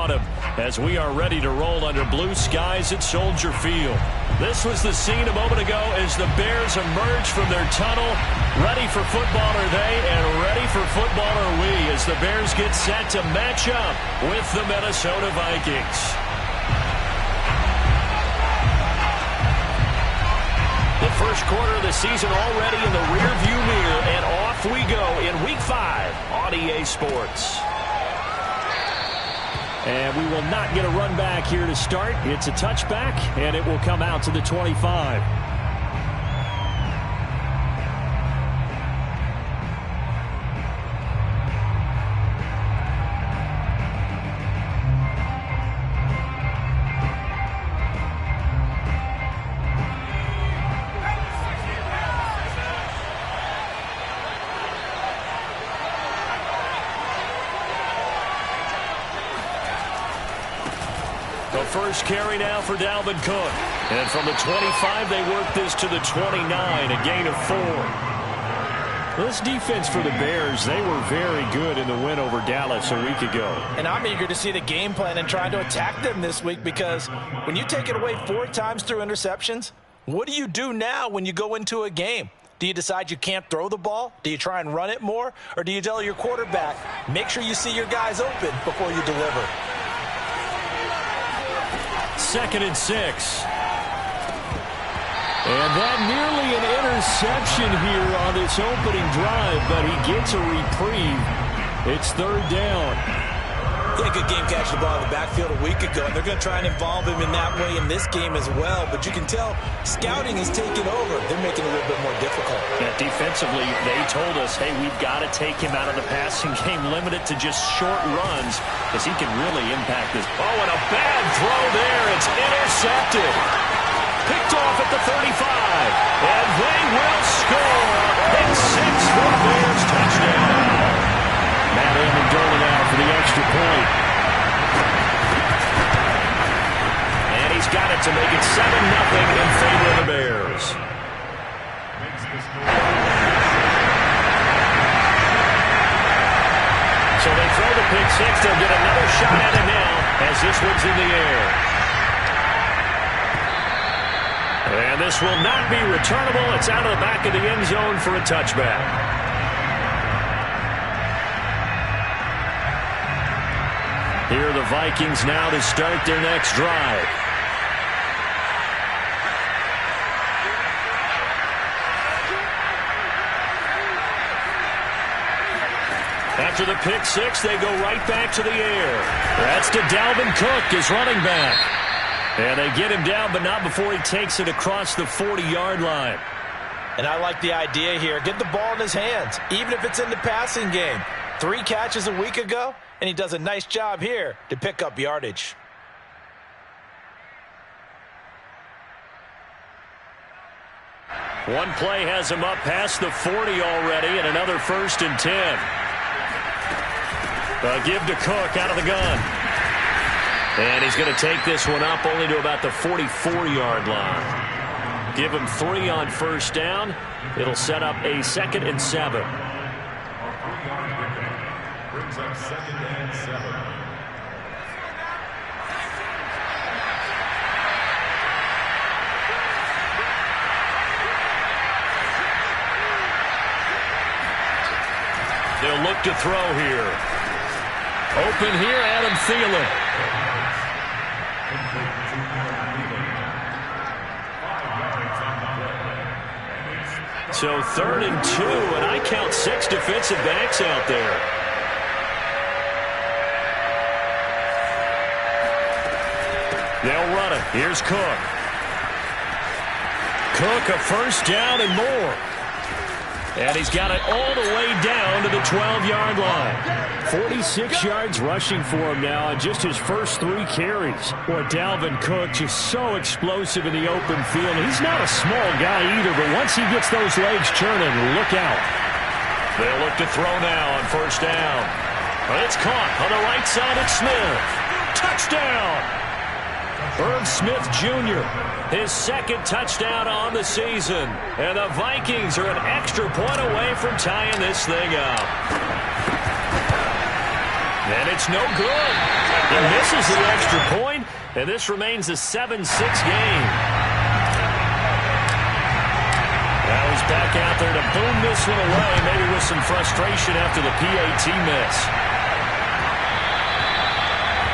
about him as we are ready to roll under blue skies at Soldier Field. This was the scene a moment ago as the Bears emerge from their tunnel. Ready for football are they, and ready for football are we as the Bears get set to match up with the Minnesota Vikings. The first quarter of the season already in the rearview mirror, and off we go in Week 5 on EA Sports. And we will not get a run back here to start. It's a touchback, and it will come out to the 25. First carry now for Dalvin Cook. And from the 25, they work this to the 29, a gain of 4. This defense for the Bears, they were very good in the win over Dallas a week ago. And I'm eager to see the game plan and trying to attack them this week, because when you take it away 4 times through interceptions, what do you do now when you go into a game? Do you decide you can't throw the ball? Do you try and run it more? Or do you tell your quarterback, make sure you see your guys open before you deliver? 2nd and 6. And that nearly an interception here on this opening drive, but he gets a reprieve. It's 3rd down. He had a good game catching the ball in the backfield a week ago, and they're going to try and involve him in that way in this game as well. But you can tell scouting is taking over. They're making it a little bit more difficult. Yeah, defensively, they told us, hey, we've got to take him out of the passing game, limit it to just short runs, because he can really impact this. Oh, and a bad throw there. It's intercepted. Picked off at the 35. And they will score. Pick 6 for the Bears. Touchdown. Matt Amendola now for the extra point. And he's got it to make it 7-0 in favor of the Bears. So they throw the pick 6. They'll get another shot at it now as this one's in the air. And this will not be returnable. It's out of the back of the end zone for a touchback. Here are the Vikings now to start their next drive. After the pick 6, they go right back to the air. That's to Dalvin Cook, his running back. And they get him down, but not before he takes it across the 40-yard line. And I like the idea here. Get the ball in his hands, even if it's in the passing game. 3 catches a week ago, and he does a nice job here to pick up yardage. One play has him up past the 40 already, and another 1st and 10. Give to Cook out of the gun. And he's going to take this one up only to about the 44-yard line. Give him 3 on 1st down. It'll set up a 2nd and 7. Brings up 2nd and 7. They'll look to throw here. Open here, Adam Thielen. So 3rd and 2, and I count 6 defensive backs out there. They'll run it. Here's Cook. Cook, a 1st down and more. And he's got it all the way down to the 12-yard line. 46 yards rushing for him now on just his first 3 carries. Boy, Dalvin Cook just so explosive in the open field. He's not a small guy either, but once he gets those legs churning, look out. They'll look to throw now on 1st down. It's caught on the right side of Smith. Touchdown! Irv Smith Jr., his 2nd touchdown on the season. And the Vikings are an extra point away from tying this thing up. And it's no good. He misses the extra point, and this remains a 7-6 game. Now he's back out there to boom this one away, maybe with some frustration after the PAT miss.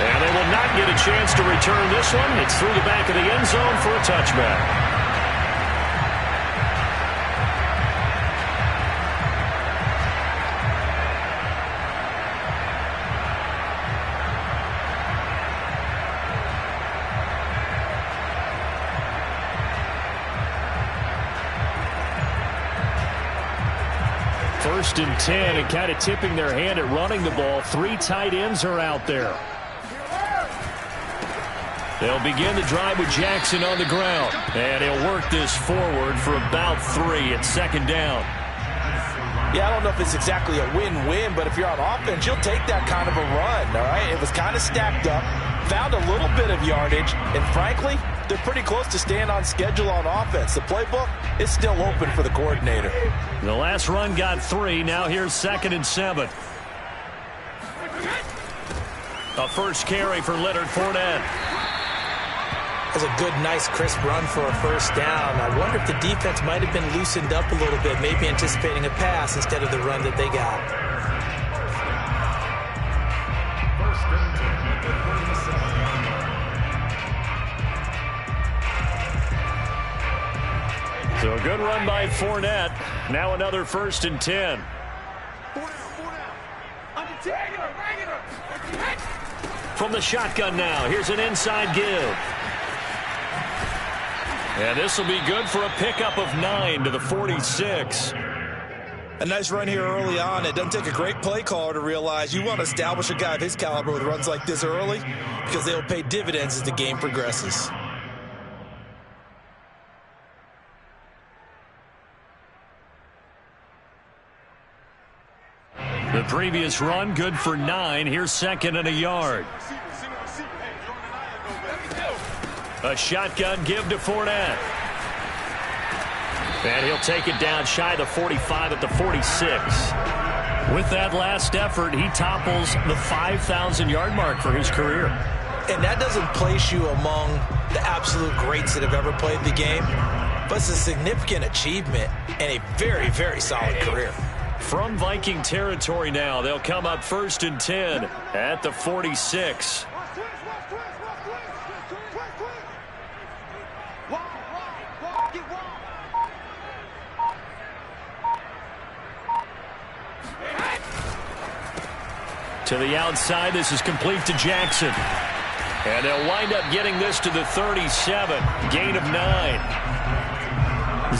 And they will not get a chance to return this one. It's through the back of the end zone for a touchback. First and 10, and kind of tipping their hand at running the ball. 3 tight ends are out there. They'll begin the drive with Jackson on the ground. And he'll work this forward for about 3 at second down. Yeah, I don't know if it's exactly a win-win, but if you're on offense, you'll take that kind of a run, all right? It was kind of stacked up, found a little bit of yardage, and frankly, they're pretty close to staying on schedule on offense. The playbook is still open for the coordinator. The last run got 3. Now here's 2nd and 7. A first carry for Leonard Fournette. That's a good, nice, crisp run for a first down. I wonder if the defense might have been loosened up a little bit, maybe anticipating a pass instead of the run that they got. So a good run by Fournette. Now another 1st and 10. From the shotgun now, here's an inside give. And this will be good for a pickup of 9 to the 46. A nice run here early on. It doesn't take a great play caller to realize you want to establish a guy of his caliber with runs like this early because they'll pay dividends as the game progresses. The previous run, good for 9. Here's 2nd and a yard. A shotgun give to Fournette. And he'll take it down shy of the 45 at the 46. With that last effort, he topples the 5,000-yard mark for his career. And that doesn't place you among the absolute greats that have ever played the game, but it's a significant achievement and a very, very solid career. From Viking territory now, they'll come up 1st and 10 at the 46. To the outside, this is complete to Jackson. And they'll wind up getting this to the 37. Gain of 9.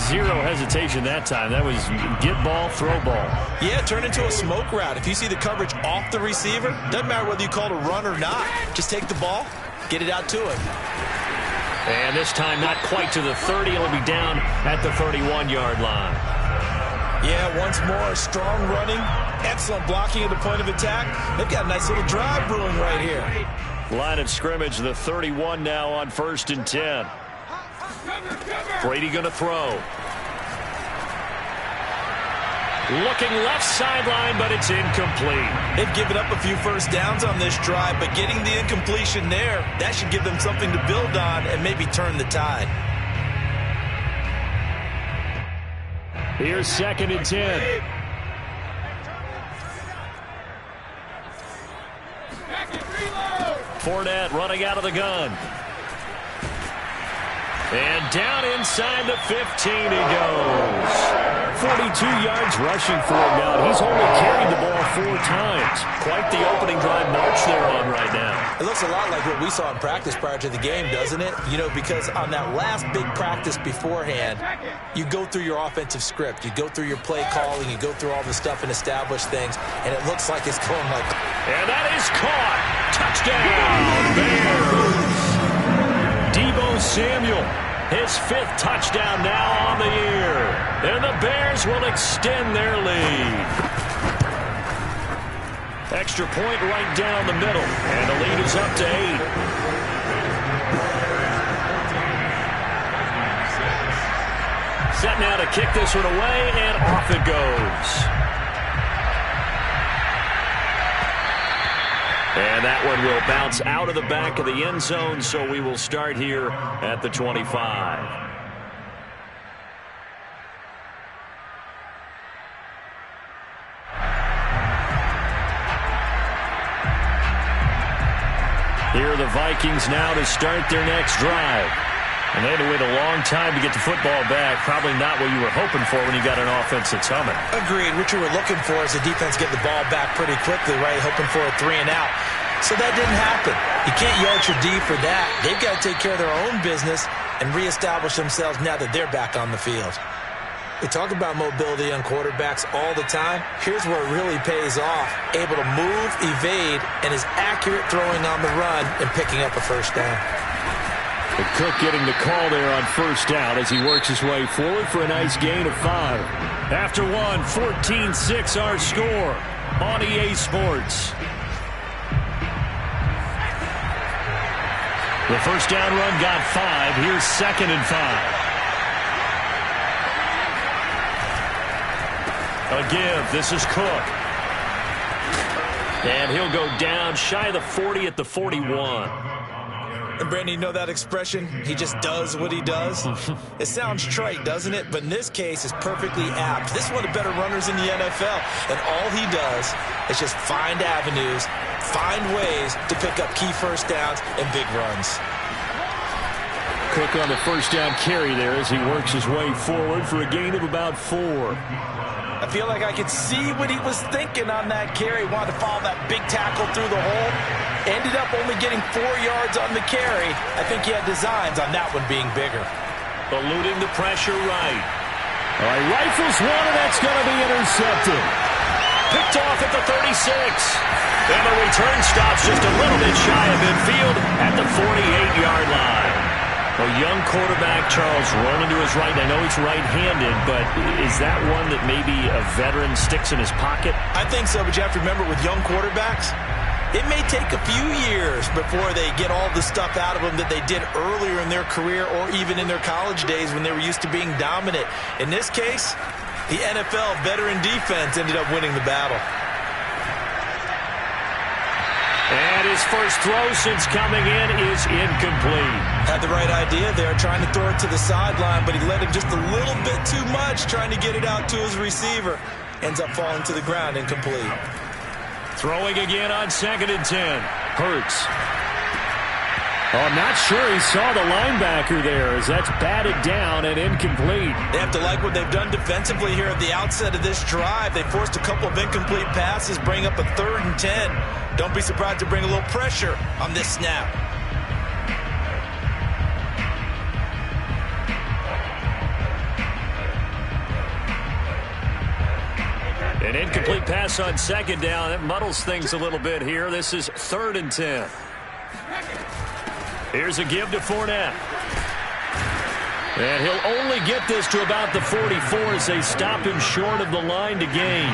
Zero hesitation that time. That was get ball, throw ball. Yeah, turn into a smoke route. If you see the coverage off the receiver, doesn't matter whether you call it a run or not. Just take the ball, get it out to him. And this time not quite to the 30. It'll be down at the 31-yard line. Yeah, once more, strong running, excellent blocking at the point of attack. They've got a nice little drive brewing right here. Line of scrimmage, the 31 now on 1st and 10. Brady going to throw. Looking left sideline, but it's incomplete. They've given up a few first downs on this drive, but getting the incompletion there, that should give them something to build on and maybe turn the tide. Here's 2nd and 10. Fournette running out of the gun. And down inside the 15 he goes. 42 yards rushing for him now. He's only carried the ball 4 times. Quite the opening drive march they're on right now. It looks a lot like what we saw in practice prior to the game, doesn't it? You know, because on that last big practice beforehand, you go through your offensive script. You go through your play calling. You go through all the stuff and establish things. And it looks like it's going like... And that is caught. Touchdown, Bears. Deebo Samuel. His 5th touchdown now on the year. And the Bears will extend their lead. Extra point right down the middle. And the lead is up to 8. Set now to kick this one away, and off it goes. And that one will bounce out of the back of the end zone, so we will start here at the 25. Here are the Vikings now to start their next drive. And they had to wait a long time to get the football back. Probably not what you were hoping for when you got an offense that's humming. Agreed. What you were looking for is the defense get the ball back pretty quickly, right? Hoping for a 3 and out. So that didn't happen. You can't yell at your D for that. They've got to take care of their own business and reestablish themselves now that they're back on the field. We talk about mobility on quarterbacks all the time. Here's where it really pays off. Able to move, evade, and is accurate throwing on the run and picking up a first down. But Cook getting the call there on first down as he works his way forward for a nice gain of 5. After one, 14-6 our score on EA Sports. The first down run got 5. Here's 2nd and 5. A give. This is Cook. And he'll go down shy of the 40 at the 41. And Brandon, you know that expression? He just does what he does? It sounds trite, doesn't it? But in this case, it's perfectly apt. This is one of the better runners in the NFL. And all he does is just find avenues, find ways to pick up key first downs and big runs. Cook on the first down carry there as he works his way forward for a gain of about 4. I feel like I could see what he was thinking on that carry. Wanted to follow that big tackle through the hole. Ended up only getting 4 yards on the carry. I think he had designs on that one being bigger. Eluding the pressure right. All right, rifles one, and that's going to be intercepted. Picked off at the 36. And the return stops just a little bit shy of midfield at the 48-yard line. A young quarterback, Charles, running to his right. I know he's right-handed, but is that one that maybe a veteran sticks in his pocket? I think so, but you have to remember with young quarterbacks, it may take a few years before they get all the stuff out of them that they did earlier in their career or even in their college days when they were used to being dominant. In this case, the NFL veteran defense ended up winning the battle. And his first throw since coming in is incomplete. Had the right idea there, trying to throw it to the sideline, but he let him just a little bit too much, trying to get it out to his receiver. Ends up falling to the ground, incomplete. Throwing again on 2nd and 10. Hurts. Oh, I'm not sure he saw the linebacker there as that's batted down and incomplete. They have to like what they've done defensively here at the outset of this drive. They forced a couple of incomplete passes, bring up a 3rd and 10. Don't be surprised to bring a little pressure on this snap. An incomplete pass on 2nd down. That muddles things a little bit here. This is 3rd and 10. Here's a give to Fournette. And he'll only get this to about the 44 as they stop him short of the line to gain.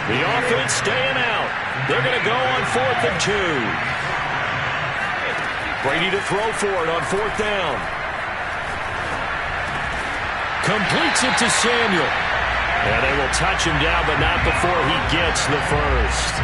The offense staying out. They're going to go on 4th and 2. Brady to throw for it on 4th down. Completes it to Samuel. And they will touch him down, but not before he gets the first.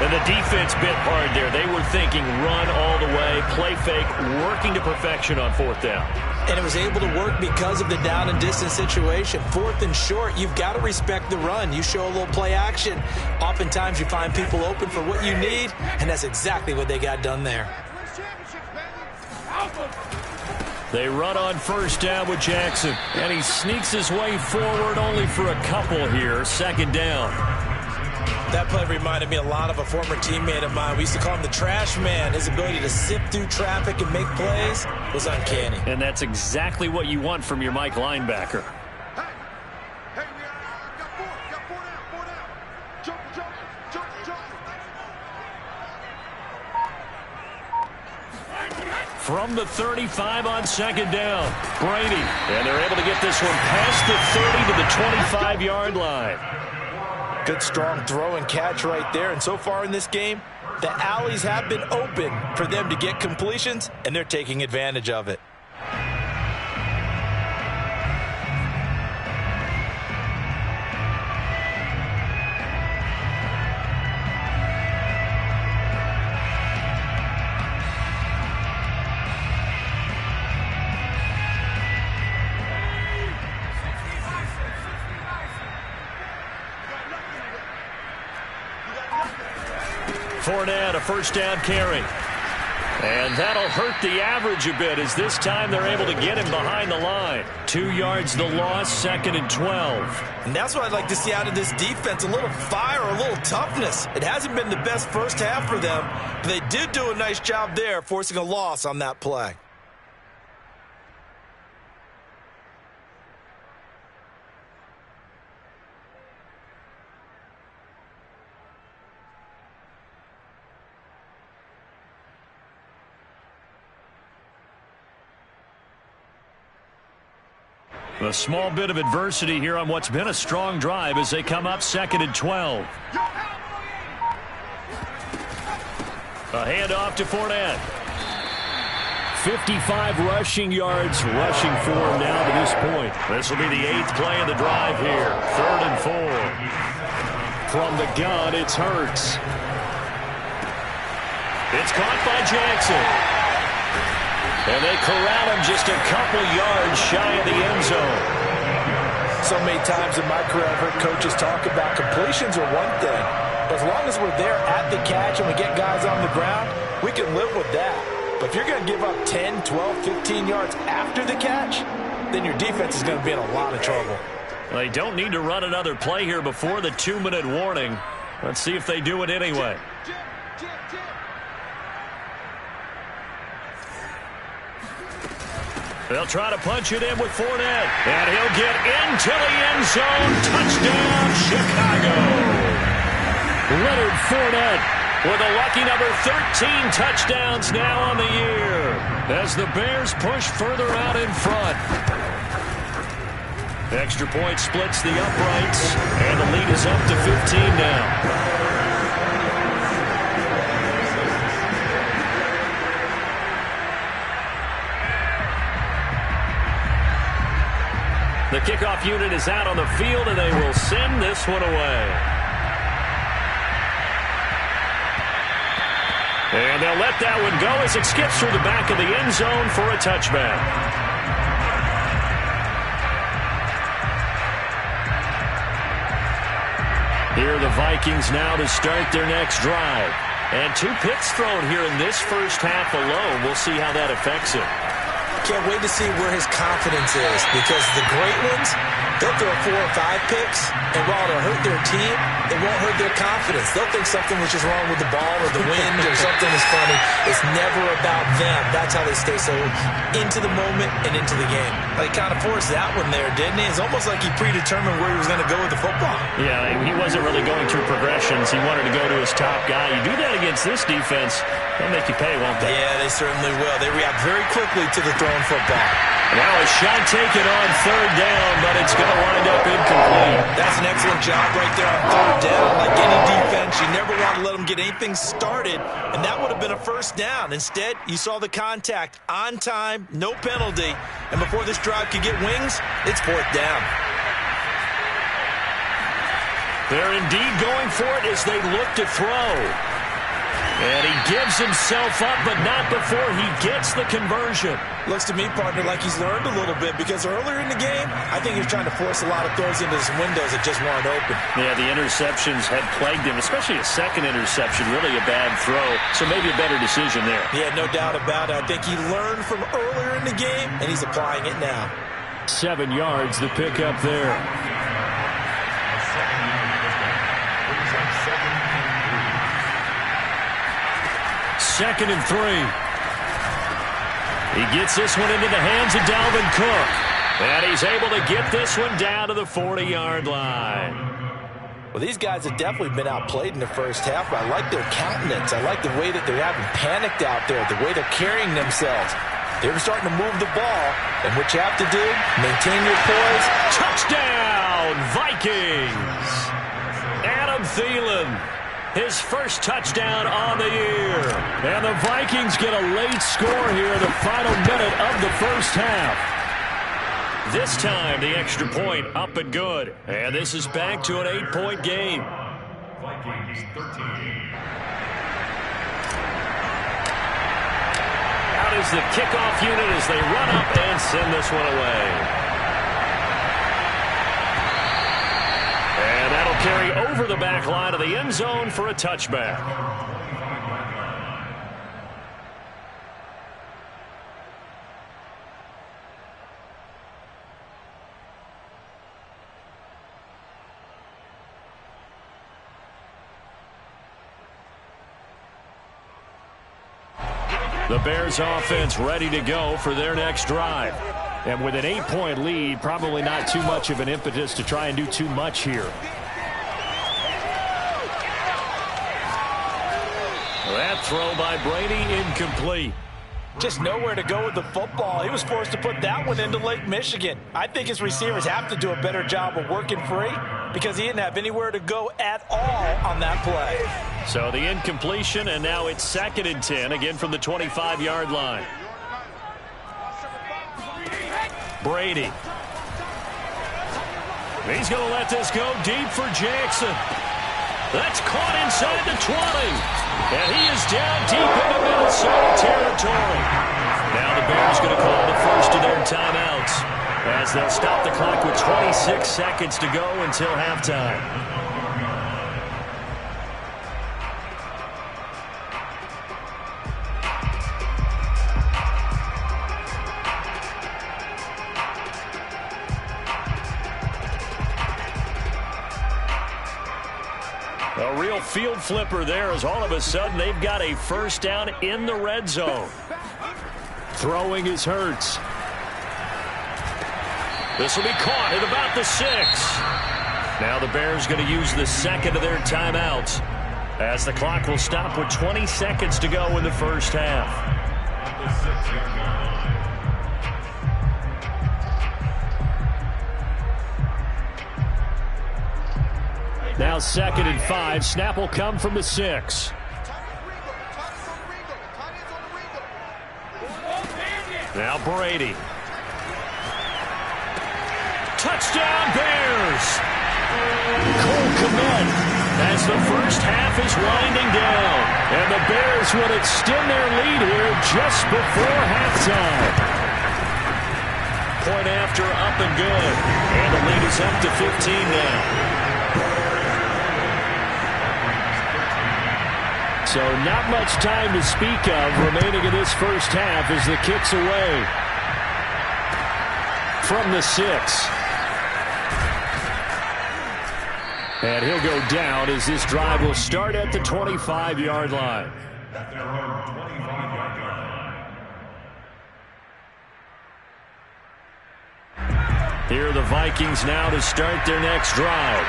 And the defense bit hard there. They were thinking run all the way, play fake, working to perfection on 4th down. And it was able to work because of the down and distance situation. 4th and short, you've got to respect the run. You show a little play action. Oftentimes you find people open for what you need, and that's exactly what they got done there. They run on first down with Jackson, and he sneaks his way forward only for a couple here. 2nd down. That play reminded me a lot of a former teammate of mine. We used to call him the trash man. His ability to sift through traffic and make plays was uncanny. And that's exactly what you want from your Mike linebacker. Hey, we got 4 down. Jump. From the 35 on 2nd down, Brady. And they're able to get this one past the 30 to the 25-yard line. Good, strong throw and catch right there. And so far in this game, the alleys have been open for them to get completions, and they're taking advantage of it. Fournette, a first down carry. And that'll hurt the average a bit as this time they're able to get him behind the line. 2 yards the loss, 2nd and 12. And that's what I'd like to see out of this defense, a little fire, a little toughness. It hasn't been the best first half for them, but they did do a nice job there, forcing a loss on that play. A small bit of adversity here on what's been a strong drive as they come up 2nd and 12. A handoff to Fournette. 55 rushing yards rushing for him now to this point. This will be the 8th play of the drive here. 3rd and 4. From the gun, it's Hurts. It's caught by Jackson. And they corral him just a couple yards shy of the end zone. So many times in my career I've heard coaches talk about completions are one thing. But as long as we're there at the catch and we get guys on the ground, we can live with that. But if you're going to give up 10, 12, 15 yards after the catch, then your defense is going to be in a lot of trouble. They don't need to run another play here before the 2-minute warning. Let's see if they do it anyway. They'll try to punch it in with Fournette. And he'll get into the end zone. Touchdown, Chicago. Leonard Fournette with a lucky number 13 touchdowns now on the year as the Bears push further out in front. Extra point splits the uprights, and the lead is up to 15 now. The kickoff unit is out on the field, and they will send this one away. And they'll let that one go as it skips through the back of the end zone for a touchback. Here are the Vikings now to start their next drive. And 2 picks thrown here in this first half alone. We'll see how that affects it. Can't wait to see where his confidence is, because the great ones, they'll throw 4 or 5 picks, and while it'll hurt their team, it won't hurt their confidence. They'll think something was just wrong with the ball or the wind or something is funny. It's never about them. That's how they stay so into the moment and into the game. He kind of forced that one there, didn't he? It's almost like he predetermined where he was going to go with the football. Yeah, he wasn't really going through progressions. He wanted to go to his top guy. You do that against this defense, they'll make you pay, won't they? Yeah, they certainly will. They react very quickly to the thrown football. Now a shot taken on 3rd down, but it's going to wind up incomplete. That's an excellent job right there on 3rd down. Like any defense, you never want to let them get anything started, and that would have been a first down. Instead, you saw the contact on time, no penalty, and before this drive could get wings, it's 4th down. They're indeed going for it as they look to throw. And he gives himself up, but not before he gets the conversion. Looks to me, partner, like he's learned a little bit, because earlier in the game, I think he was trying to force a lot of throws into some windows that just weren't open. Yeah, the interceptions had plagued him, especially a second interception, really a bad throw. So maybe a better decision there. Yeah, no doubt about it. I think he learned from earlier in the game, and he's applying it now. 7 yards, the pickup there. Second and 3. He gets this one into the hands of Dalvin Cook. And he's able to get this one down to the 40-yard line. Well, these guys have definitely been outplayed in the first half, but I like their countenance. I like the way that they're having panicked out there, the way they're carrying themselves. They're starting to move the ball, and what you have to do, maintain your poise. Touchdown, Vikings! Adam Thielen. His first touchdown on the year. And the Vikings get a late score here in the final minute of the first half. This time, the extra point up and good. And this is back to an 8-point game. Vikings 13. Out is the kickoff unit as they run up and send this one away. And that'll carry over the back line of the end zone for a touchback. The Bears offense ready to go for their next drive. And with an 8-point lead, probably not too much of an impetus to try and do too much here. That throw by Brady incomplete. Just nowhere to go with the football. He was forced to put that one into Lake Michigan. I think his receivers have to do a better job of working free because he didn't have anywhere to go at all on that play. So the incompletion, and now it's 2nd and 10, again from the 25-yard line. Brady. He's going to let this go deep for Jackson. That's caught inside the 20. And he is down deep into Minnesota territory. Now the Bears going to call the first of their timeouts as they'll stop the clock with 26 seconds to go until halftime. A real field flipper there as all of a sudden they've got a first down in the red zone. Throwing is Hurts. This will be caught at about the 6. Now the Bears going to use the second of their timeouts as the clock will stop with 20 seconds to go in the first half. Now 2nd and 5. Snap will come from the 6. Now Brady. Touchdown Bears! Cole Kmet as the first half is winding down. And the Bears will extend their lead here just before halftime. Point after up and good. And the lead is up to 15 now. So not much time to speak of remaining in this first half as the kick's away from the 6. And he'll go down as this drive will start at the 25-yard line. Here are the Vikings now to start their next drive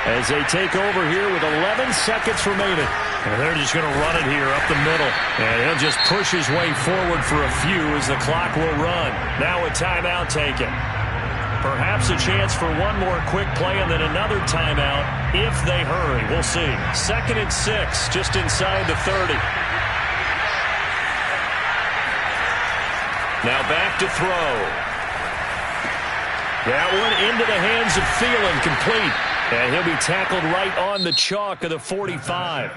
as they take over here with 11 seconds remaining. And they're just going to run it here up the middle. And he'll just push his way forward for a few as the clock will run. Now a timeout taken. Perhaps a chance for one more quick play and then another timeout if they hurry. We'll see. 2nd and 6, just inside the 30. Now back to throw. That one into the hands of Thielen, complete. And he'll be tackled right on the chalk of the 45.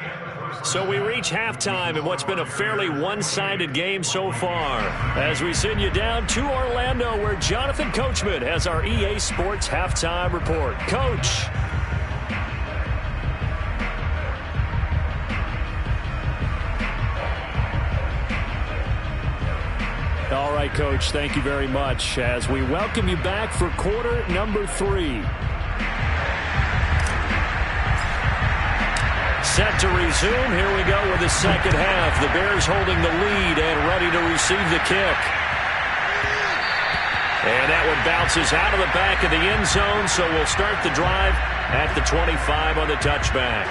So we reach halftime in what's been a fairly one-sided game so far. As we send you down to Orlando where Jonathan Coachman has our EA Sports Halftime Report. Coach. All right, Coach, thank you very much as we welcome you back for quarter number 3. Set to resume. Here we go with the second half. The Bears holding the lead and ready to receive the kick. And that one bounces out of the back of the end zone, so we'll start the drive at the 25 on the touchback.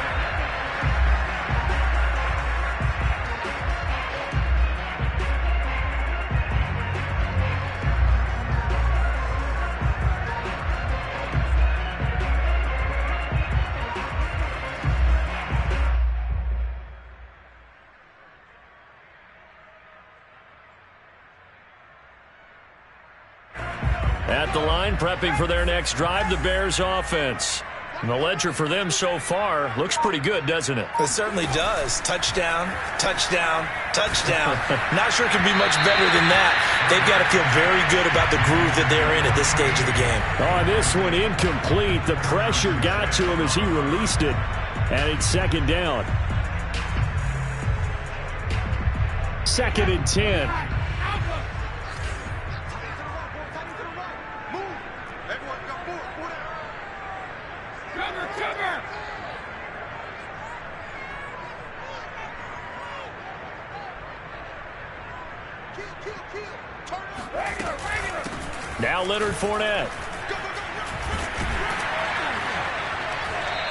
At the line, prepping for their next drive, the Bears offense. And the ledger for them so far looks pretty good, doesn't it? It certainly does. Touchdown, touchdown, touchdown. Not sure it could be much better than that. They've got to feel very good about the groove that they're in at this stage of the game. Oh, this one incomplete. The pressure got to him as he released it. And it's 2nd down. 2nd and 10. Now Leonard Fournette.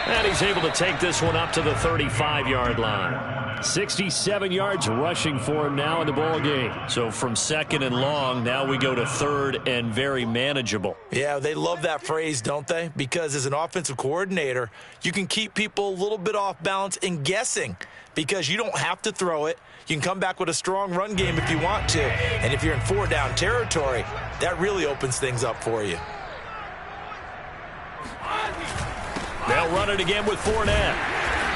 And he's able to take this one up to the 35-yard line. 67 yards rushing for him now in the ball game. So from second and long, now we go to third and very manageable. Yeah, they love that phrase, don't they? Because as an offensive coordinator, you can keep people a little bit off balance and guessing because you don't have to throw it. You can come back with a strong run game if you want to. And if you're in four-down territory, that really opens things up for you. They'll run it again with Fournette.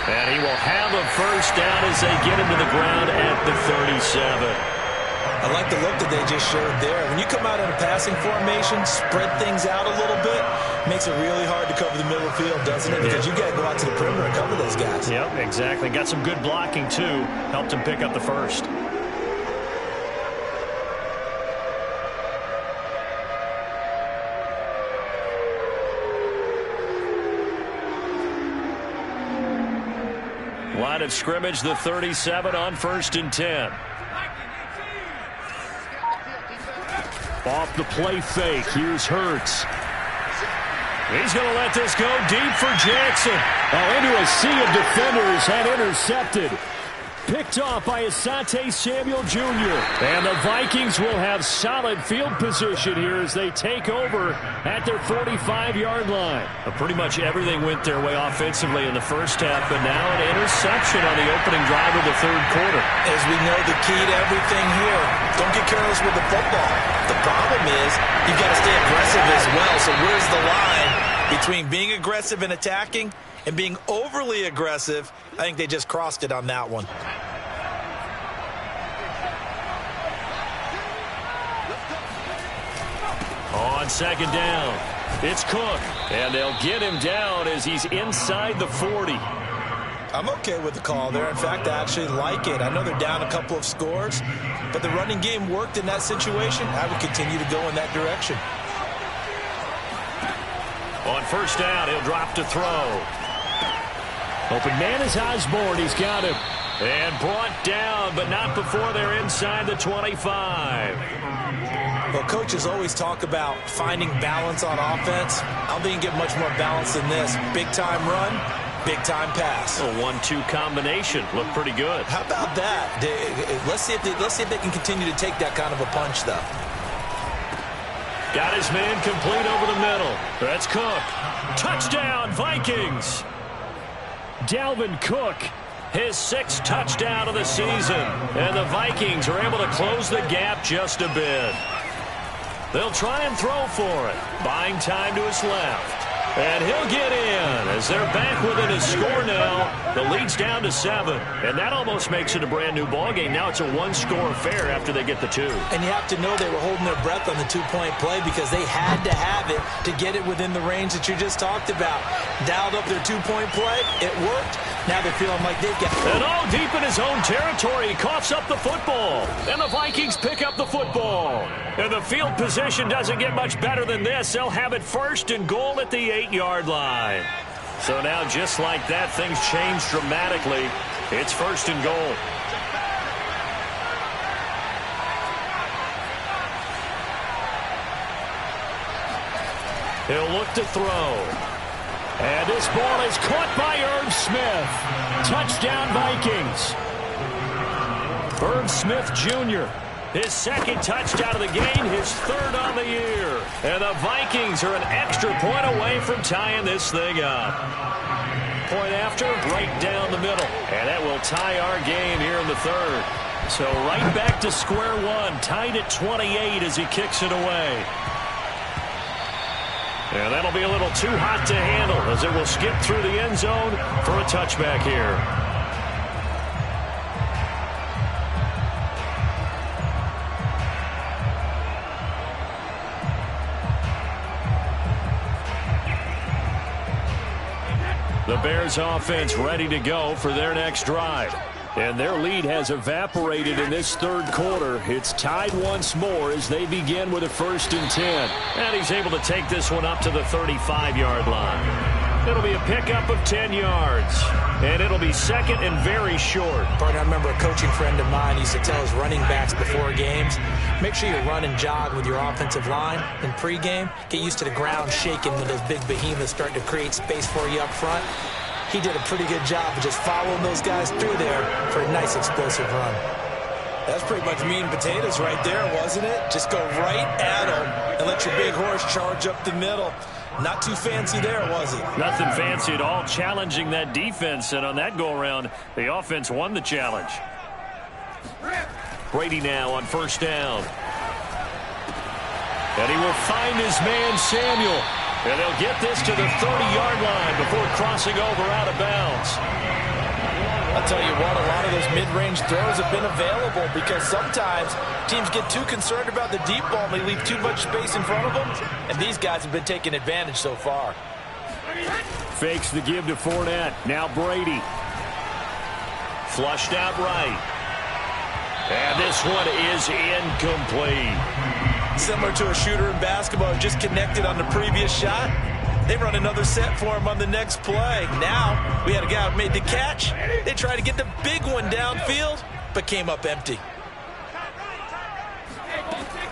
And he will have a first down as they get him to the ground at the 37. I like the look that they just showed there. When you come out in a passing formation, spread things out a little bit, makes it really hard to cover the middle of the field, doesn't it? Because you got to go out to the perimeter and cover those guys. Yep, exactly. Got some good blocking, too. Helped him pick up the first. Line of scrimmage, the 37 on 1st and 10. Off the play fake, here's Hurts. He's going to let this go deep for Jackson. Oh, into a sea of defenders and intercepted. Picked off by Asante Samuel Jr. And the Vikings will have solid field position here as they take over at their 45-yard line. Pretty much everything went their way offensively in the first half, but now an interception on the opening drive of the third quarter. As we know, the key to everything here, don't get careless with the football. The problem is you've got to stay aggressive as well. So where's the line between being aggressive and attacking and being overly aggressive? I think they just crossed it on that one. On second down, it's Cook. And they'll get him down as he's inside the 40. I'm okay with the call there. In fact, I actually like it. I know they're down a couple of scores, but the running game worked in that situation. I would continue to go in that direction. On first down, he'll drop to throw. Open man is Osborne. He's got him. And brought down, but not before they're inside the 25. Well, coaches always talk about finding balance on offense. I don't think you get much more balance than this. Big-time run, big-time pass. A 1-2 combination. Looked pretty good. How about that? Let's see if they can continue to take that kind of a punch, though. Got his man complete over the middle. That's Cook. Touchdown, Vikings. Dalvin Cook, his 6th touchdown of the season. And the Vikings are able to close the gap just a bit. They'll try and throw for it. Buying time to his left. And he'll get in as they're back within a score now. The lead's down to 7. And that almost makes it a brand new ball game. Now it's a 1-score affair after they get the 2. And you have to know they were holding their breath on the 2-point play because they had to have it to get it within the range that you just talked about. Dialed up their 2-point play. It worked. Now they're feeling like they've got... And all deep in his own territory, he coughs up the football. And the Vikings pick up the football. And the field position doesn't get much better than this. They'll have it 1st and goal at the 8-yard line. So now just like that, things change dramatically. It's 1st and goal. He'll look to throw. And this ball is caught by Irv Smith. Touchdown, Vikings. Irv Smith Jr., his 2nd touchdown of the game, his 3rd on the year. And the Vikings are an extra point away from tying this thing up. Point after, right down the middle. And that will tie our game here in the 3rd. So right back to square one, tied at 28 as he kicks it away. And that'll be a little too hot to handle as it will skip through the end zone for a touchback here. The Bears offense ready to go for their next drive. And their lead has evaporated in this 3rd quarter. It's tied once more as they begin with a 1st and 10. And he's able to take this one up to the 35-yard line. It'll be a pickup of 10 yards. And it'll be second and very short. Partner, I remember a coaching friend of mine used to tell his running backs before games, make sure you run and jog with your offensive line in pregame. Get used to the ground shaking when those big behemoths start to create space for you up front. He did a pretty good job of just following those guys through there for a nice explosive run. That's pretty much meat and potatoes right there, wasn't it? Just go right at them and let your big horse charge up the middle. Not too fancy there, was it? Nothing fancy at all, challenging that defense. And on that go-around, the offense won the challenge. Brady now on first down. And he will find his man, Samuel. And they'll get this to the 30-yard line before crossing over out of bounds. I'll tell you what, a lot of those mid-range throws have been available because sometimes teams get too concerned about the deep ball and they leave too much space in front of them, and these guys have been taking advantage so far. Fakes the give to Fournette. Now Brady. Flushed out right. And this one is incomplete. Similar to a shooter in basketball, just connected on the previous shot. They run another set for him on the next play. Now, we had a guy who made the catch. They tried to get the big one downfield, but came up empty.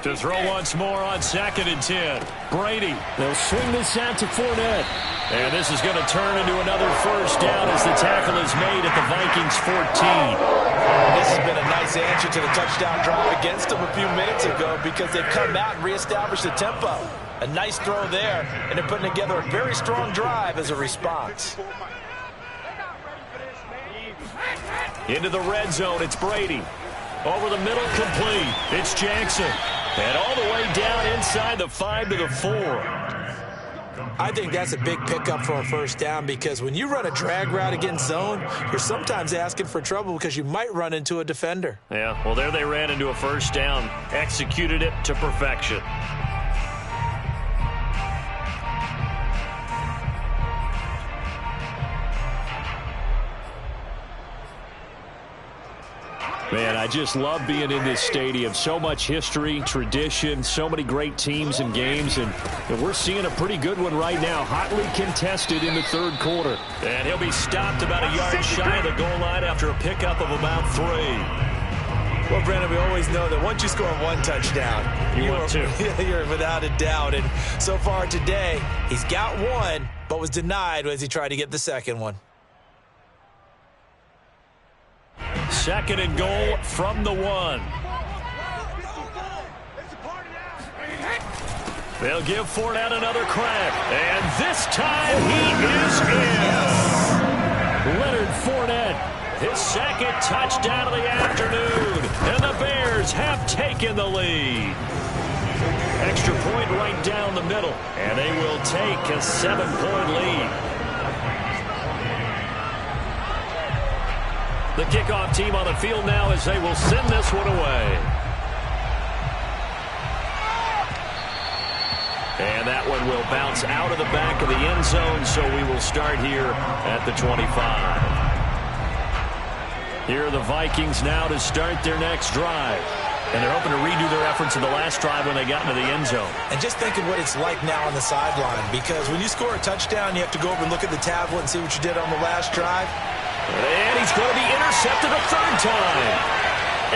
To throw once more on 2nd and 10. Brady. They'll swing this out to Fournette. And this is going to turn into another first down as the tackle is made at the Vikings 14. This has been a nice answer to the touchdown drive against them a few minutes ago because they've come out and reestablished the tempo. A nice throw there, and they're putting together a very strong drive as a response. Into the red zone, it's Brady. Over the middle, complete. It's Jackson. And all the way down inside the 5 to the 4. I think that's a big pickup for a first down because when you run a drag route against zone, you're sometimes asking for trouble because you might run into a defender. Yeah, well, there they ran into a first down. Executed it to perfection. Man, I just love being in this stadium. So much history, tradition, so many great teams and games, and we're seeing a pretty good one right now. Hotly contested in the third quarter. And he'll be stopped about a yard shy of the goal line after a pickup of about 3. Well, Brandon, we always know that once you score one touchdown, you're without a doubt. And so far today, he's got one, but was denied as he tried to get the second one. 2nd and goal from the 1. They'll give Fournette another crack. And this time he is in. Leonard Fournette, his 2nd touchdown of the afternoon. And the Bears have taken the lead. Extra point right down the middle. And they will take a 7-point lead. The kickoff team on the field now as they will send this one away. And that one will bounce out of the back of the end zone, so we will start here at the 25. Here are the Vikings now to start their next drive. And they're hoping to redo their efforts in the last drive when they got into the end zone. And just think of what it's like now on the sideline, because when you score a touchdown, you have to go over and look at the tablet and see what you did on the last drive. And he's going to be intercepted a 3rd time.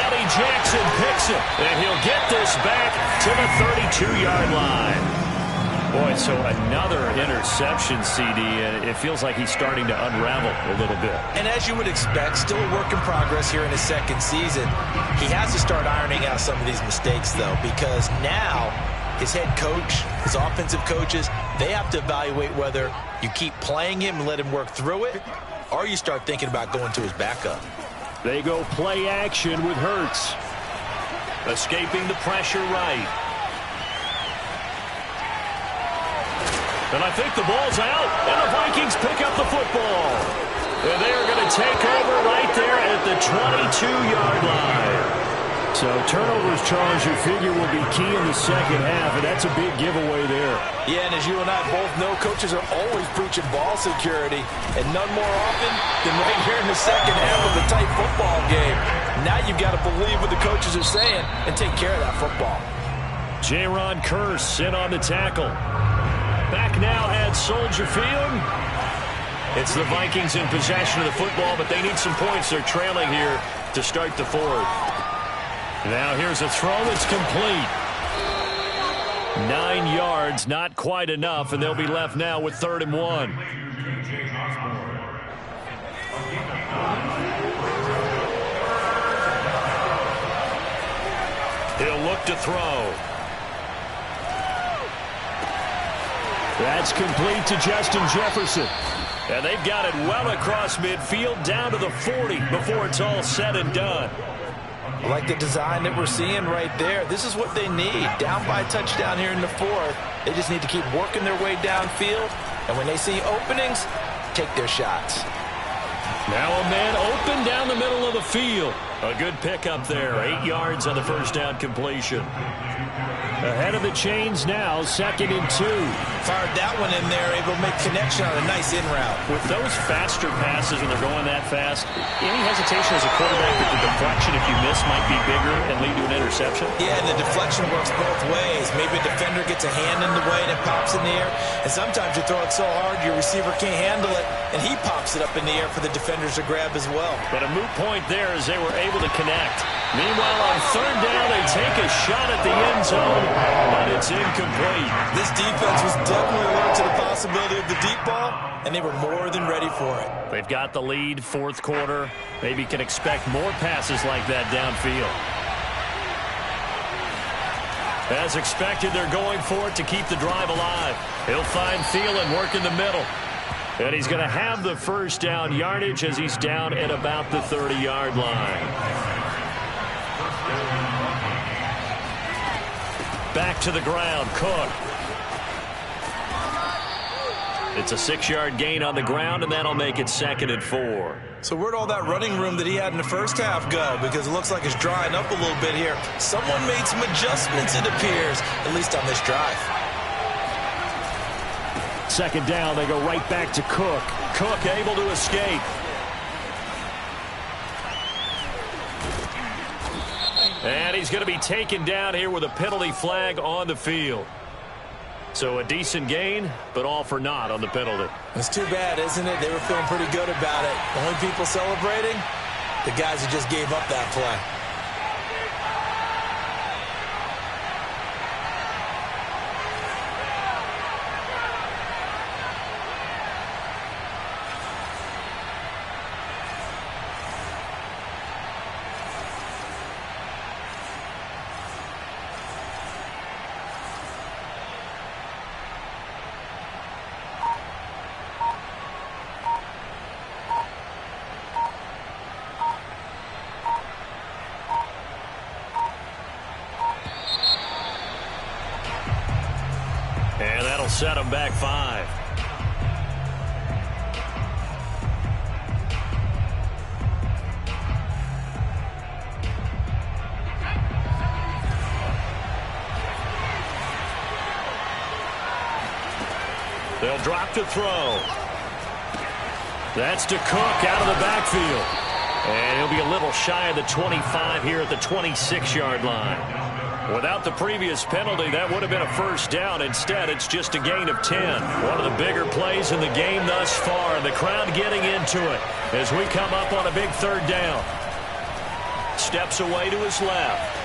Eddie Jackson picks it, and he'll get this back to the 32-yard line. Boy, so another interception, CD, and it feels like he's starting to unravel a little bit. And as you would expect, still a work in progress here in his 2nd season. He has to start ironing out some of these mistakes, though, because now his head coach, his offensive coaches, they have to evaluate whether you keep playing him and let him work through it, or you start thinking about going to his backup. They go play action with Hurts. Escaping the pressure right. And I think the ball's out, and the Vikings pick up the football. And they are going to take over right there at the 22-yard line. So turnovers, Charles, you figure will be key in the second half, and that's a big giveaway there. Yeah, and as you and I both know, coaches are always preaching ball security, and none more often than right here in the second half of a tight football game. Now you've got to believe what the coaches are saying and take care of that football. Jaron Kearse in on the tackle. Back now at Soldier Field. It's the Vikings in possession of the football, but they need some points. They're trailing here to start the fourth. Now here's a throw that's complete. 9 yards, not quite enough, and they'll be left now with 3rd and 1. He'll look to throw. That's complete to Justin Jefferson. And they've got it well across midfield down to the 40 before it's all said and done. I like the design that we're seeing right there. This is what they need. Down by a touchdown here in the 4th. They just need to keep working their way downfield. And when they see openings, take their shots. Now a man open down the middle of the field. A good pickup there. 8 yards on the first down completion. Ahead of the chains now, 2nd and 2. Fired that one in there, able to make connection on a nice in route. With those faster passes when they're going that fast, any hesitation as a quarterback that the deflection, if you miss, might be bigger and lead to an interception? Yeah, and the deflection works both ways. Maybe a defender gets a hand in the way and it pops in the air. And sometimes you throw it so hard your receiver can't handle it, and he pops it up in the air for the defenders to grab as well. But a moot point there as they were able to connect. Meanwhile, on 3rd down, they take a shot at the end zone, but it's incomplete. This defense was definitely alert to the possibility of the deep ball, and they were more than ready for it. They've got the lead, 4th quarter. Maybe can expect more passes like that downfield. As expected, they're going for it to keep the drive alive. He'll find Thielen work in the middle. And he's going to have the first down yardage as he's down at about the 30-yard line. Back to the ground, Cook. It's a 6-yard gain on the ground, and that'll make it 2nd and 4. So where'd all that running room that he had in the first half go? Because it looks like it's drying up a little bit here. Someone made some adjustments, it appears, at least on this drive. 2nd down, they go right back to Cook. Cook able to escape. And he's going to be taken down here with a penalty flag on the field. So a decent gain, but all for naught on the penalty. It's too bad, isn't it? They were feeling pretty good about it. The only people celebrating, the guys who just gave up that play. And that'll set them back 5. They'll drop to throw. That's to Cook out of the backfield. And he'll be a little shy of the 25 here at the 26-yard line. Without the previous penalty, that would have been a first down. Instead, it's just a gain of 10. One of the bigger plays in the game thus far, and the crowd getting into it as we come up on a big 3rd down. Steps away to his left.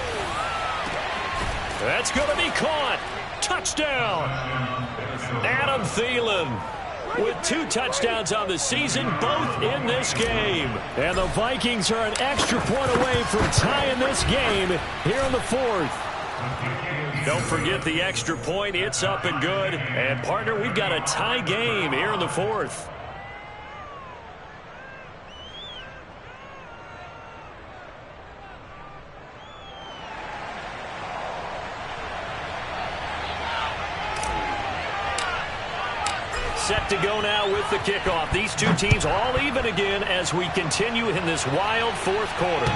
That's going to be caught. Touchdown. Adam Thielen with 2 touchdowns on the season, both in this game. And the Vikings are an extra point away from tying this game here in the 4th. Don't forget the extra point. It's up and good. And, partner, we've got a tie game here in the 4th. Set to go now with the kickoff. These two teams all even again as we continue in this wild 4th quarter.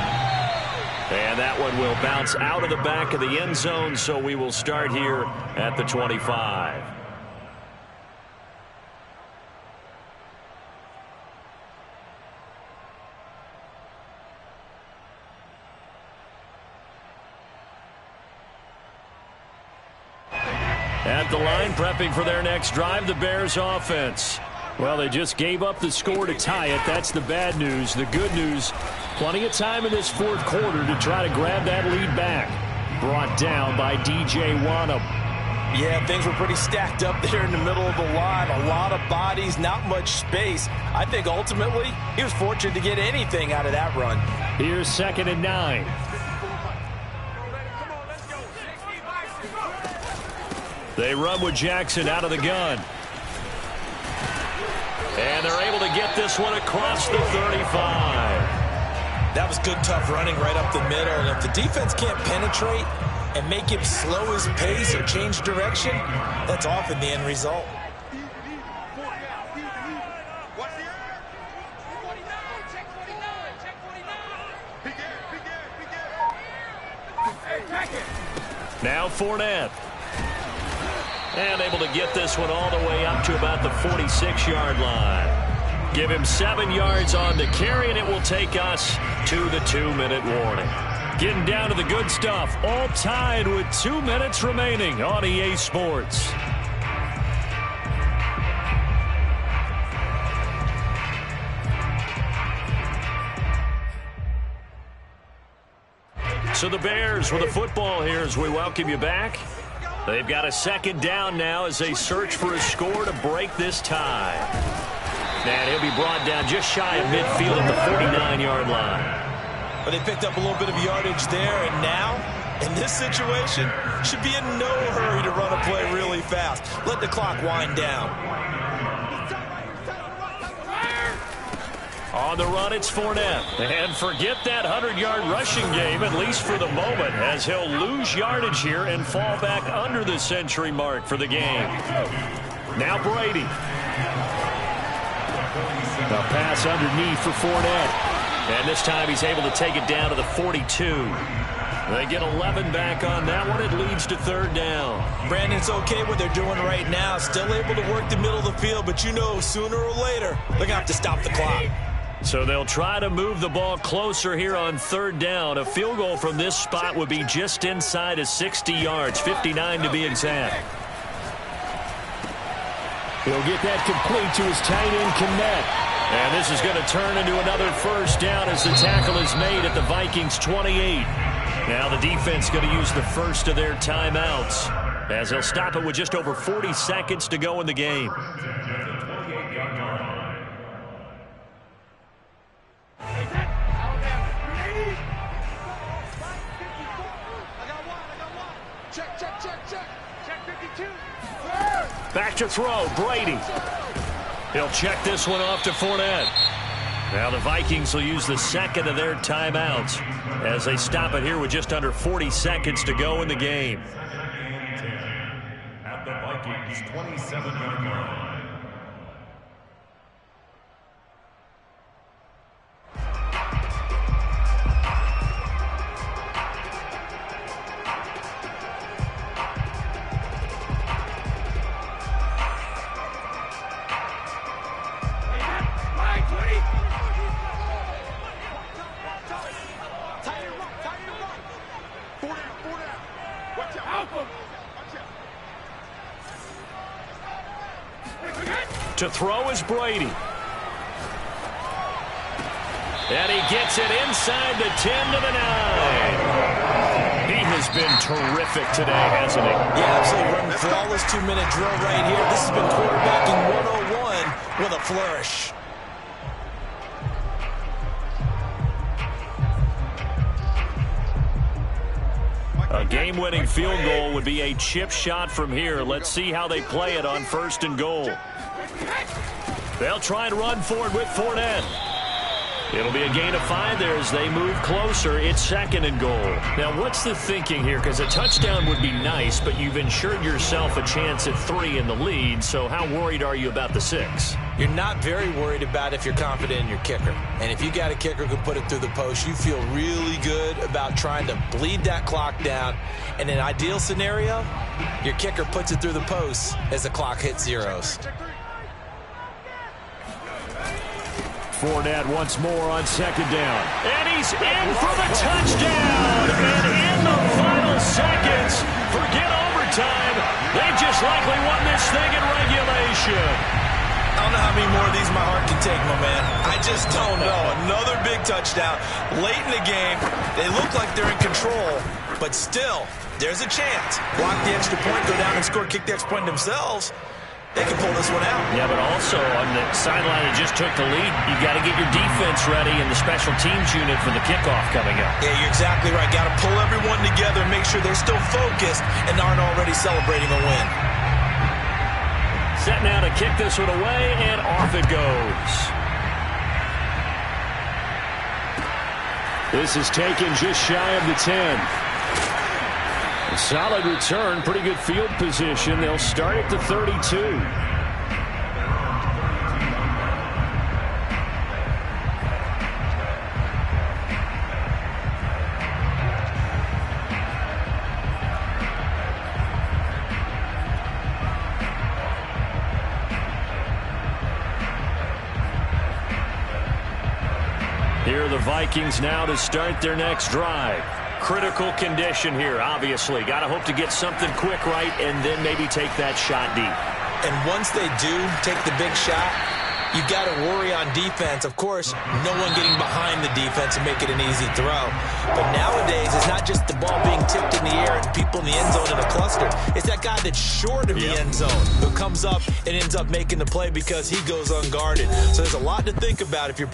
And that one will bounce out of the back of the end zone, so we will start here at the 25. At the line, prepping for their next drive, the Bears offense. Well, they just gave up the score to tie it. That's the bad news. The good news, plenty of time in this fourth quarter to try to grab that lead back. Brought down by DJ Wanham. Yeah, things were pretty stacked up there in the middle of the line. A lot of bodies, not much space. I think ultimately he was fortunate to get anything out of that run. Here's 2nd and 9. They run with Jackson out of the gun. And they're able to get this one across the 35. That was good, tough running right up the middle. And if the defense can't penetrate and make him slow his pace or change direction, that's often the end result. Now Fournette. And able to get this one all the way up to about the 46-yard line. Give him 7 yards on the carry, and it will take us to the 2-minute warning. Getting down to the good stuff, all tied with 2 minutes remaining on EA Sports. So the Bears with the football here as we welcome you back. They've got a 2nd down now as they search for a score to break this tie. And he'll be brought down just shy of midfield at the 49-yard line. But they picked up a little bit of yardage there, and now, in this situation, should be in no hurry to run a play really fast. Let the clock wind down. On the run, it's Fournette. And forget that 100-yard rushing game, at least for the moment, as he'll lose yardage here and fall back under the century mark for the game. Now Brady. A pass underneath for Fournette. And this time he's able to take it down to the 42. They get 11 back on that one. It leads to 3rd down. Brandon, it's okay what they're doing right now. Still able to work the middle of the field, but you know sooner or later they're going to have to stop the clock. So they'll try to move the ball closer here on 3rd down. A field goal from this spot would be just inside of 60 yards, 59 to be exact. He'll get that complete to his tight end, Kmet. And this is going to turn into another 1st down as the tackle is made at the Vikings 28. Now the defense going to use the first of their timeouts as they'll stop it with just over 40 seconds to go in the game. Back to throw, Brady. He'll check this one off to Fournette. Now the Vikings will use the 2nd of their timeouts as they stop it here with just under 40 seconds to go in the game. At the Vikings 27-yard line. To throw is Brady. And he gets it inside the 10 to the 9. He has been terrific today, hasn't he? Yeah, absolutely. Running flawless 2-minute drill right here. This has been quarterbacking 101 with a flourish. A game-winning field goal would be a chip shot from here. Let's see how they play it on 1st and goal. They'll try and run forward with Fournette. It'll be a gain of 5 there as they move closer. It's 2nd and goal. Now, what's the thinking here? Because a touchdown would be nice, but you've ensured yourself a chance at 3 in the lead. So how worried are you about the 6? You're not very worried about if you're confident in your kicker. And if you got a kicker who can put it through the post, you feel really good about trying to bleed that clock down. In an ideal scenario, your kicker puts it through the post as the clock hits zeros. Fournette once more on 2nd down. And he's in for the touchdown. And in the final seconds, forget overtime. They just likely won this thing in regulation. I don't know how many just don't know. Another big touchdown. Late in the game, they look like they're in control, but still, there's a chance. Block the extra point, go down and score, kick the extra point themselves. They can pull this one out. Yeah, but also on the sideline that just took the lead, you got to get your defense ready and the special teams unit for the kickoff coming up. Yeah, you're exactly right. Got to pull everyone together and make sure they're still focused and aren't already celebrating a win. Set now to kick this one away, and off it goes. This is taken just shy of the 10. A solid return, pretty good field position. They'll start at the 32. Here are the Vikings now to start their next drive. Critical condition here, obviously. Got to hope to get something quick right and then maybe take that shot deep. And once they do take the big shot, you've got to worry on defense. Of course, no one getting behind the defense and make it an easy throw. But nowadays, it's not just the ball being tipped in the air and people in the end zone in a cluster. It's that guy that's short of the end zone who comes up and ends up making the play because he goes unguarded. So there's a lot to think about if you're